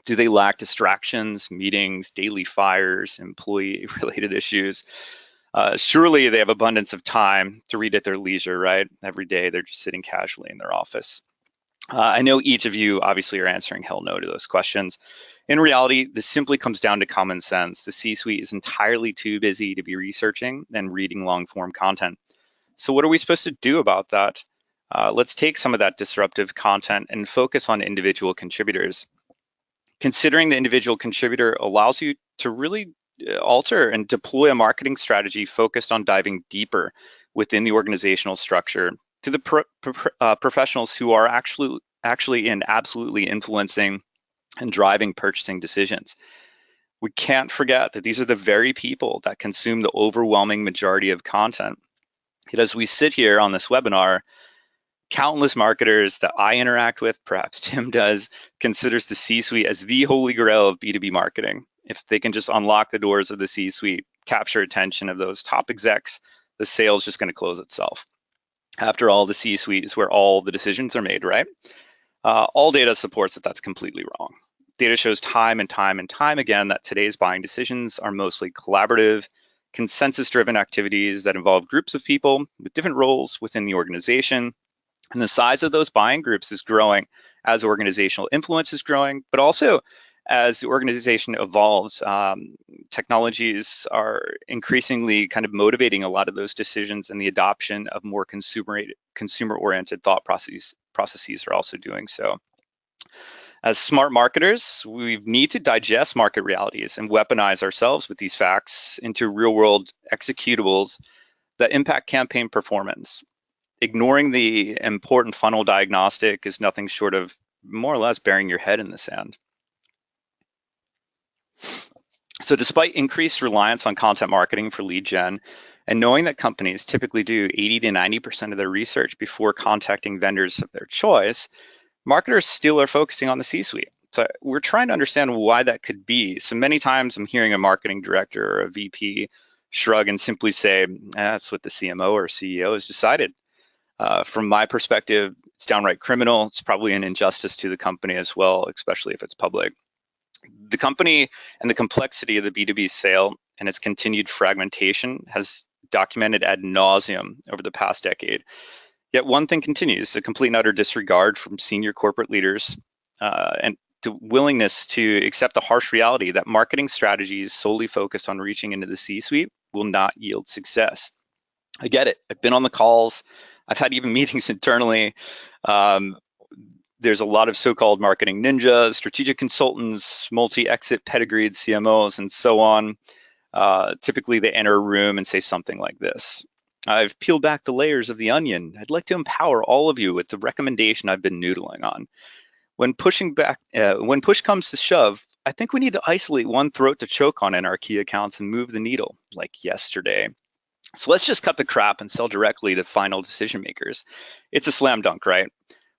Do they lack distractions, meetings, daily fires, employee-related issues? Surely they have abundance of time to read at their leisure, right? Every day they're just sitting casually in their office. I know each of you obviously are answering hell no to those questions. In reality, this simply comes down to common sense. The C-suite is entirely too busy to be researching and reading long-form content. So what are we supposed to do about that? Let's take some of that disruptive content and focus on individual contributors. Considering the individual contributor allows you to really alter and deploy a marketing strategy focused on diving deeper within the organizational structure to the professionals who are actually in absolutely influencing and driving purchasing decisions. We can't forget that these are the very people that consume the overwhelming majority of content. Yet as we sit here on this webinar, countless marketers that I interact with, perhaps Tim does, considers the C-suite as the holy grail of B2B marketing. If they can just unlock the doors of the C-suite, capture attention of those top execs, the sale is just going to close itself. After all, the C-suite is where all the decisions are made, right? All data supports that that's completely wrong. Data shows time and time and time again that today's buying decisions are mostly collaborative, consensus-driven activities that involve groups of people with different roles within the organization. And the size of those buying groups is growing as organizational influence is growing, but also as the organization evolves. Technologies are increasingly kind of motivating a lot of those decisions, and the adoption of more consumer-oriented thought processes are also doing so. As smart marketers, we need to digest market realities and weaponize ourselves with these facts into real-world executables that impact campaign performance. Ignoring the important funnel diagnostic is nothing short of more or less burying your head in the sand. So despite increased reliance on content marketing for lead gen, and knowing that companies typically do 80 to 90% of their research before contacting vendors of their choice, marketers still are focusing on the C-suite. So we're trying to understand why that could be. So many times I'm hearing a marketing director or a VP shrug and simply say, that's what the CMO or CEO has decided. From my perspective, it's downright criminal. It's probably an injustice to the company as well, especially if it's public. The company and the complexity of the B2B sale and its continued fragmentation has documented ad nauseum over the past decade. Yet one thing continues, a complete and utter disregard from senior corporate leaders and the willingness to accept the harsh reality that marketing strategies solely focused on reaching into the C-suite will not yield success. I get it. I've been on the calls. I've had even meetings internally. There's a lot of so-called marketing ninjas, strategic consultants, multi-exit pedigreed CMOs, and so on. Typically, they enter a room and say something like this. I've peeled back the layers of the onion. I'd like to empower all of you with the recommendation I've been noodling on. When push comes to shove, I think we need to isolate one throat to choke on in our key accounts and move the needle, like yesterday. So let's just cut the crap and sell directly to final decision makers. It's a slam dunk, right?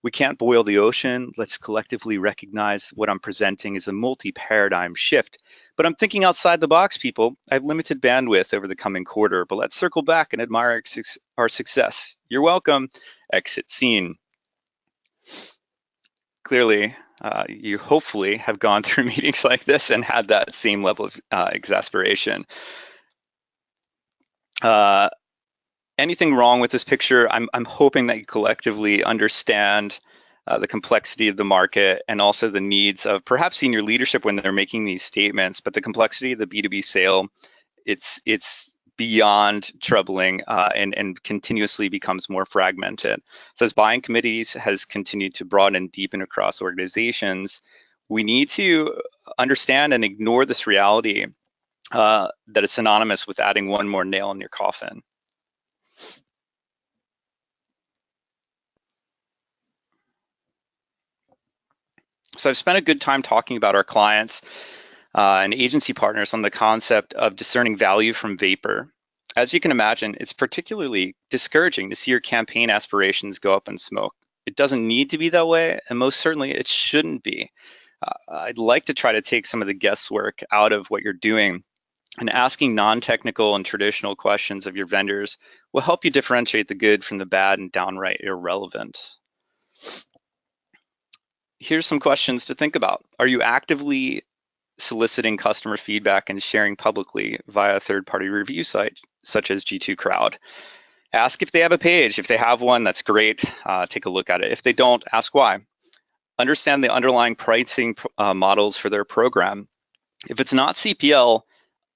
We can't boil the ocean. Let's collectively recognize what I'm presenting is a multi-paradigm shift. But I'm thinking outside the box, people. I have limited bandwidth over the coming quarter, but let's circle back and admire our success. You're welcome. Exit scene. Clearly, you hopefully have gone through meetings like this and had that same level of exasperation. Anything wrong with this picture? I'm hoping that you collectively understand the complexity of the market and also the needs of perhaps senior leadership when they're making these statements. But the complexity of the B2B sale, it's beyond troubling and continuously becomes more fragmented. So as buying committees has continued to broaden and deepen across organizations, we need to understand and ignore this reality that is synonymous with adding one more nail in your coffin. So I've spent a good time talking about our clients and agency partners on the concept of discerning value from vapor. As you can imagine, it's particularly discouraging to see your campaign aspirations go up in smoke. It doesn't need to be that way, and most certainly it shouldn't be. I'd like to try to take some of the guesswork out of what you're doing, and asking non-technical and traditional questions of your vendors will help you differentiate the good from the bad and downright irrelevant. Here's some questions to think about. Are you actively soliciting customer feedback and sharing publicly via a third-party review site such as G2 Crowd? Ask if they have a page. If they have one, that's great. Take a look at it. If they don't, ask why. Understand the underlying pricing models for their program. If it's not CPL,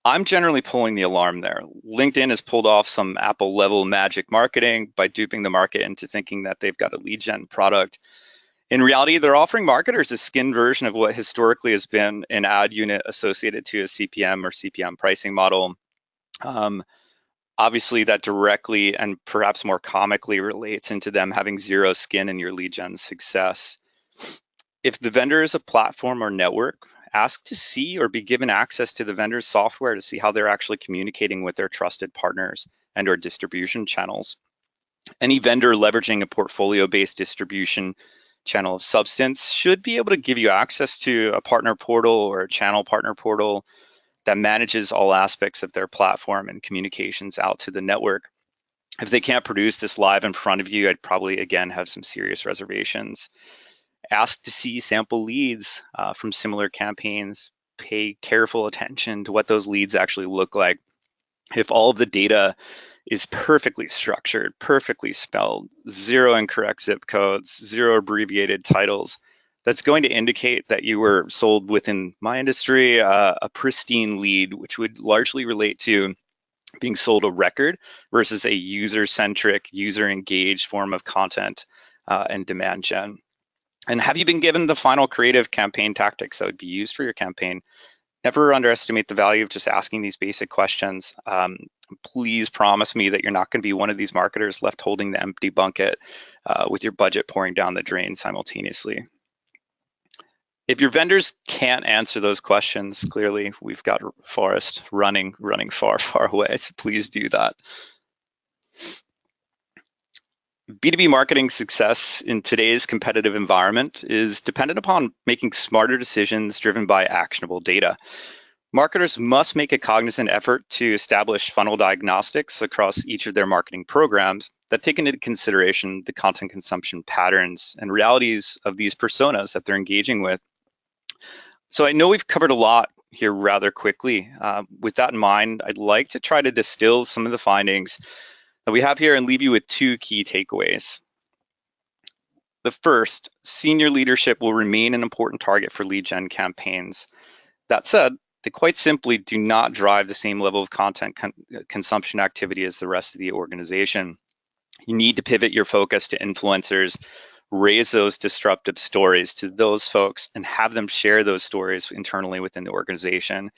I'm generally pulling the alarm there. LinkedIn has pulled off some Apple level magic marketing by duping the market into thinking that they've got a lead gen product. In reality, they're offering marketers a skin version of what historically has been an ad unit associated to a CPM or CPM pricing model. Obviously, that directly and perhaps more comically relates into them having zero skin in your lead gen success. If the vendor is a platform or network, ask to see or be given access to the vendor's software to see how they're actually communicating with their trusted partners and or distribution channels. Any vendor leveraging a portfolio-based distribution channel of substance should be able to give you access to a partner portal or a channel partner portal that manages all aspects of their platform and communications out to the network. If they can't produce this live in front of you, I'd probably, again, have some serious reservations. Ask to see sample leads from similar campaigns. Pay careful attention to what those leads actually look like. If all of the data is perfectly structured, perfectly spelled, zero incorrect zip codes, zero abbreviated titles, that's going to indicate that you were sold within my industry a pristine lead, which would largely relate to being sold a record versus a user-centric, user-engaged form of content and demand gen. And have you been given the final creative campaign tactics that would be used for your campaign? Never underestimate the value of just asking these basic questions. Please promise me that you're not going to be one of these marketers left holding the empty bucket with your budget pouring down the drain simultaneously. If your vendors can't answer those questions, clearly we've got Forrest running far, far away, so please do that. B2B marketing success in today's competitive environment is dependent upon making smarter decisions driven by actionable data. Marketers must make a cognizant effort to establish funnel diagnostics across each of their marketing programs that take into consideration the content consumption patterns and realities of these personas that they're engaging with. So I know we've covered a lot here rather quickly. With that in mind, I'd like to try to distill some of the findings that we have here and leave you with two key takeaways. The first, senior leadership will remain an important target for lead gen campaigns. That said, they quite simply do not drive the same level of content consumption activity as the rest of the organization. You need to pivot your focus to influencers, raise those disruptive stories to those folks, and have them share those stories internally within the organization.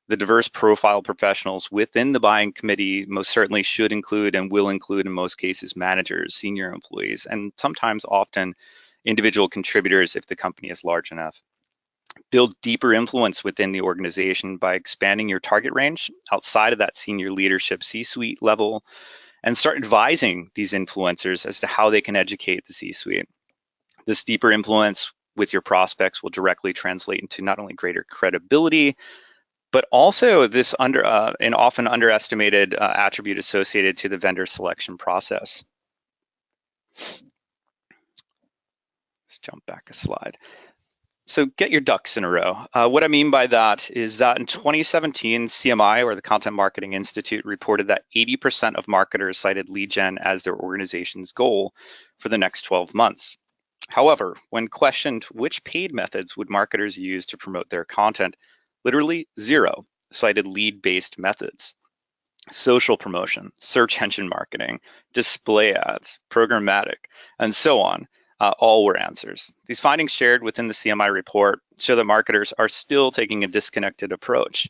The diverse profile professionals within the buying committee most certainly should include and will include in most cases managers, senior employees, and sometimes often individual contributors if the company is large enough. Build deeper influence within the organization by expanding your target range outside of that senior leadership C-suite level and start advising these influencers as to how they can educate the C-suite. This deeper influence with your prospects will directly translate into not only greater credibility, but also this an often underestimated attribute associated to the vendor selection process. Let's jump back a slide. So get your ducks in a row. What I mean by that is that in 2017, CMI, or the Content Marketing Institute, reported that 80% of marketers cited lead gen as their organization's goal for the next 12 months. However, when questioned which paid methods would marketers use to promote their content, literally zero cited lead-based methods. Social promotion, search engine marketing, display ads, programmatic, and so on, all were answers. These findings shared within the CMI report show that marketers are still taking a disconnected approach.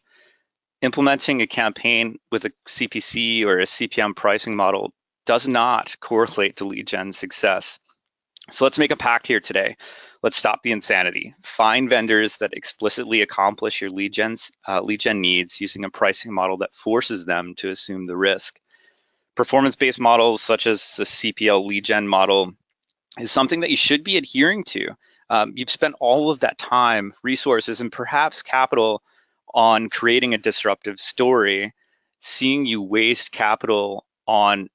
Implementing a campaign with a CPC or a CPM pricing model does not correlate to lead gen success. So let's make a pact here today. Let's stop the insanity. Find vendors that explicitly accomplish your lead gen needs using a pricing model that forces them to assume the risk. Performance-based models such as the CPL lead gen model is something that you should be adhering to. You've spent all of that time, resources, and perhaps capital on creating a disruptive story. Seeing you waste capital on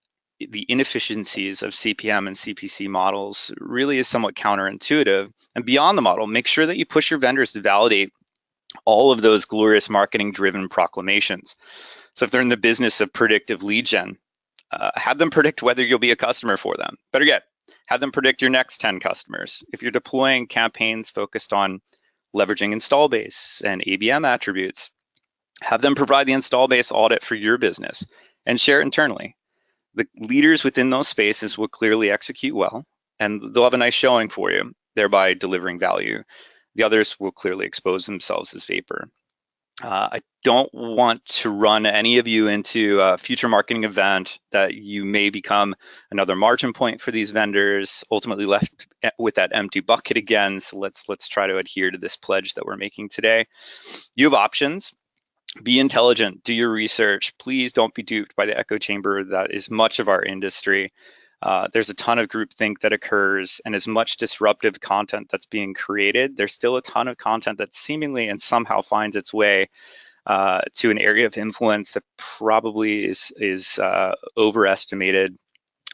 the inefficiencies of CPM and CPC models really is somewhat counterintuitive. And beyond the model, make sure that you push your vendors to validate all of those glorious marketing-driven proclamations. So if they're in the business of predictive lead gen, have them predict whether you'll be a customer for them. Better yet, have them predict your next 10 customers. If you're deploying campaigns focused on leveraging install base and ABM attributes, have them provide the install base audit for your business and share it internally. The leaders within those spaces will clearly execute well, and they'll have a nice showing for you, thereby delivering value. The others will clearly expose themselves as vapor. I don't want to run any of you into a future marketing event that you may become another margin point for these vendors, ultimately left with that empty bucket again. So let's try to adhere to this pledge that we're making today. You have options. Be intelligent, do your research. Please don't be duped by the echo chamber that is much of our industry. There's a ton of groupthink that occurs, and as much disruptive content that's being created, there's still a ton of content that seemingly and somehow finds its way to an area of influence that probably is overestimated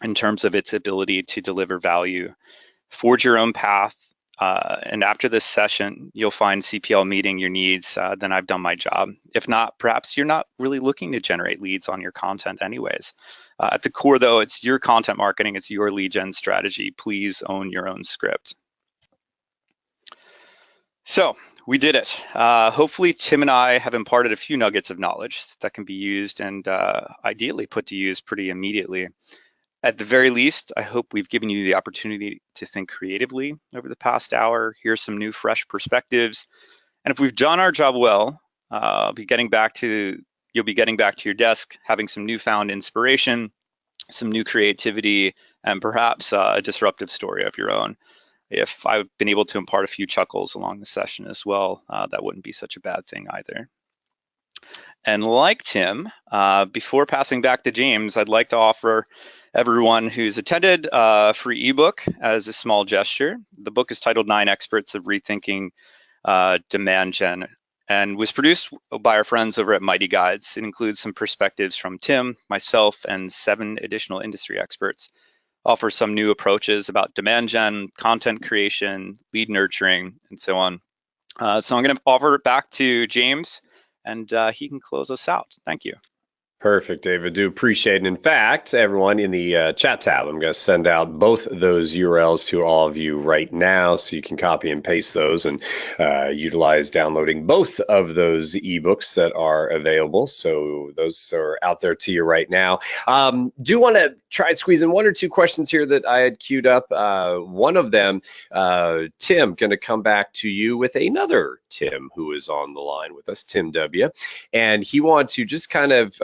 in terms of its ability to deliver value. Forge your own path. And after this session, you'll find CPL meeting your needs, then I've done my job. If not, perhaps you're not really looking to generate leads on your content anyways. At the core though, it's your content marketing, it's your lead gen strategy. Please own your own script. So we did it. Hopefully Tim and I have imparted a few nuggets of knowledge that can be used and ideally put to use pretty immediately. At the very least, I hope we've given you the opportunity to think creatively over the past hour, hear some new, fresh perspectives. And if we've done our job well, you'll be getting back to your desk, having some newfound inspiration, some new creativity, and perhaps a disruptive story of your own. If I've been able to impart a few chuckles along the session as well, that wouldn't be such a bad thing either. And like Tim, before passing back to James, I'd like to offer everyone who's attended a free ebook as a small gesture. The book is titled 9 Experts of Rethinking Demand Gen and was produced by our friends over at Mighty Guides. It includes some perspectives from Tim, myself, and 7 additional industry experts. Offers some new approaches about demand gen, content creation, lead nurturing, and so on. So I'm going to offer it back to James, and he can close us out. Thank you. Perfect, David. Do appreciate it. In fact, everyone in the chat tab, I'm going to send out both those URLs to all of you right now so you can copy and paste those and utilize downloading both of those ebooks that are available. So those are out there to you right now. Do want to try and squeeze in 1 or 2 questions here that I had queued up. One of them, Tim, going to come back to you with another Tim who is on the line with us, Tim W. And he wants to just kind of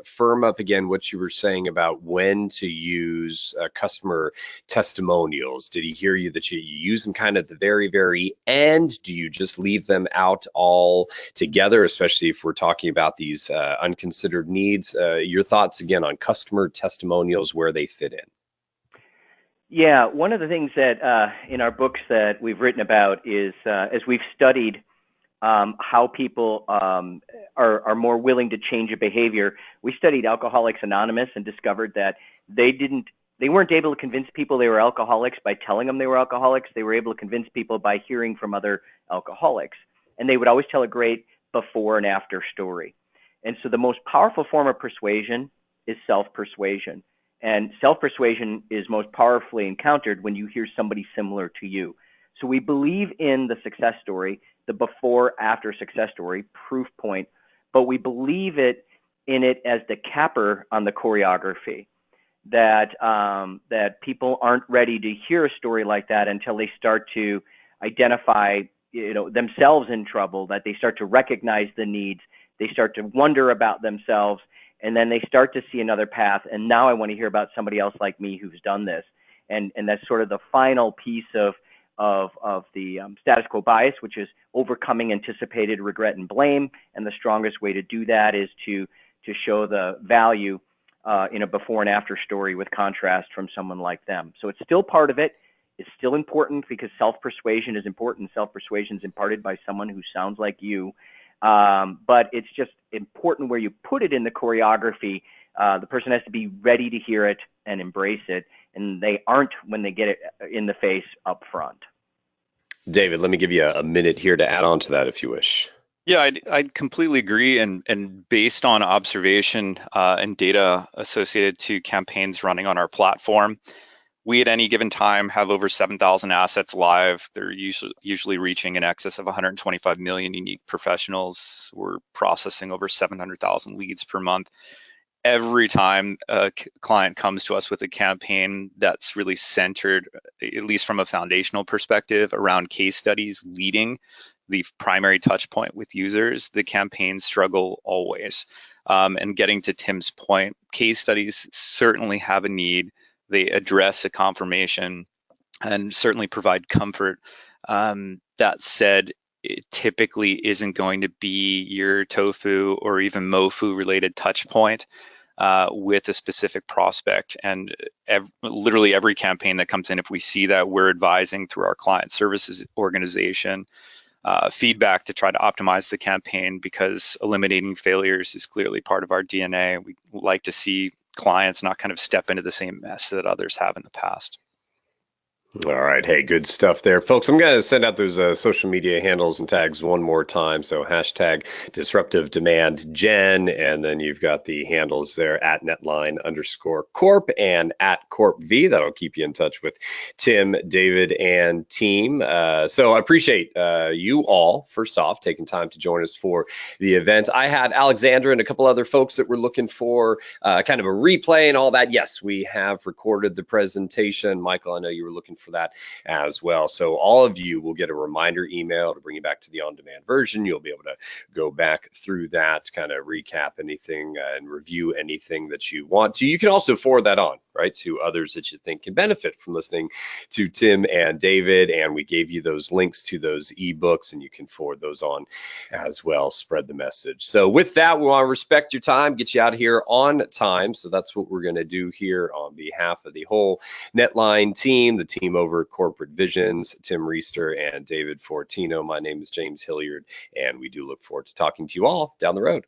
firm up again what you were saying about when to use customer testimonials. Did he hear you that you use them kind of at the very, very end? Do you just leave them out all together, especially if we're talking about these unconsidered needs? Your thoughts again on customer testimonials, where they fit in. Yeah, one of the things that in our books that we've written about is as we've studied how people are more willing to change a behavior. We studied Alcoholics Anonymous and discovered that they didn't They weren't able to convince people they were alcoholics by telling them they were alcoholics. They were able to convince people by hearing from other alcoholics. And they would always tell a great before and after story. And so the most powerful form of persuasion is self-persuasion. And self-persuasion is most powerfully encountered when you hear somebody similar to you. So we believe in the success story, the before-after success story, proof point, but we believe in it as the capper on the choreography. That people aren't ready to hear a story like that until they start to identify, themselves in trouble, that they start to recognize the needs, they start to wonder about themselves, and then they start to see another path. And now I want to hear about somebody else like me who's done this. And that's sort of the final piece of the status quo bias, which is overcoming anticipated regret and blame. And the strongest way to do that is to show the value in a before and after story with contrast from someone like them. So it's still part of it. It's still important because self-persuasion is important. Self-persuasion is imparted by someone who sounds like you. But it's just important where you put it in the choreography. The person has to be ready to hear it and embrace it. And they aren't when they get it in the face up front. David, let me give you a minute here to add on to that if you wish. Yeah, I'd completely agree. And based on observation and data associated to campaigns running on our platform, we at any given time have over 7,000 assets live. They're usually reaching in excess of 125 million unique professionals. We're processing over 700,000 leads per month. Every time a client comes to us with a campaign that's really centered, at least from a foundational perspective, around case studies leading the primary touch point with users, the campaigns struggle always. And getting to Tim's point, case studies certainly have a need. They address a confirmation and certainly provide comfort. That said, it typically isn't going to be your tofu or even mofu related touch point with a specific prospect. And literally every campaign that comes in, if we see that, we're advising through our client services organization feedback to try to optimize the campaign, because eliminating failures is clearly part of our DNA. We like to see clients not kind of step into the same mess that others have in the past. All right. Hey, good stuff there, folks. I'm going to send out those social media handles and tags one more time. So hashtag Disruptive Demand Gen, and then you've got the handles there at NetLine_Corp and at CorpV. That'll keep you in touch with Tim, David, and team. So I appreciate you all, first off, taking time to join us for the event. I had Alexandra and a couple other folks that were looking for kind of a replay and all that. Yes, we have recorded the presentation. Michael, I know you were looking for that as well. So all of you will get a reminder email to bring you back to the on-demand version. You'll be able to go back through that, kind of recap anything and review anything that you want to. You can also forward that on, right, to others that you think can benefit from listening to Tim and David. And we gave you those links to those ebooks, and you can forward those on as well. Spread the message. So with that, we want to respect your time, get you out of here on time. So that's what we're going to do here on behalf of the whole NetLine team, the team over at Corporate Visions, Tim Reister and David Fortino. My name is James Hilliard, and we do look forward to talking to you all down the road.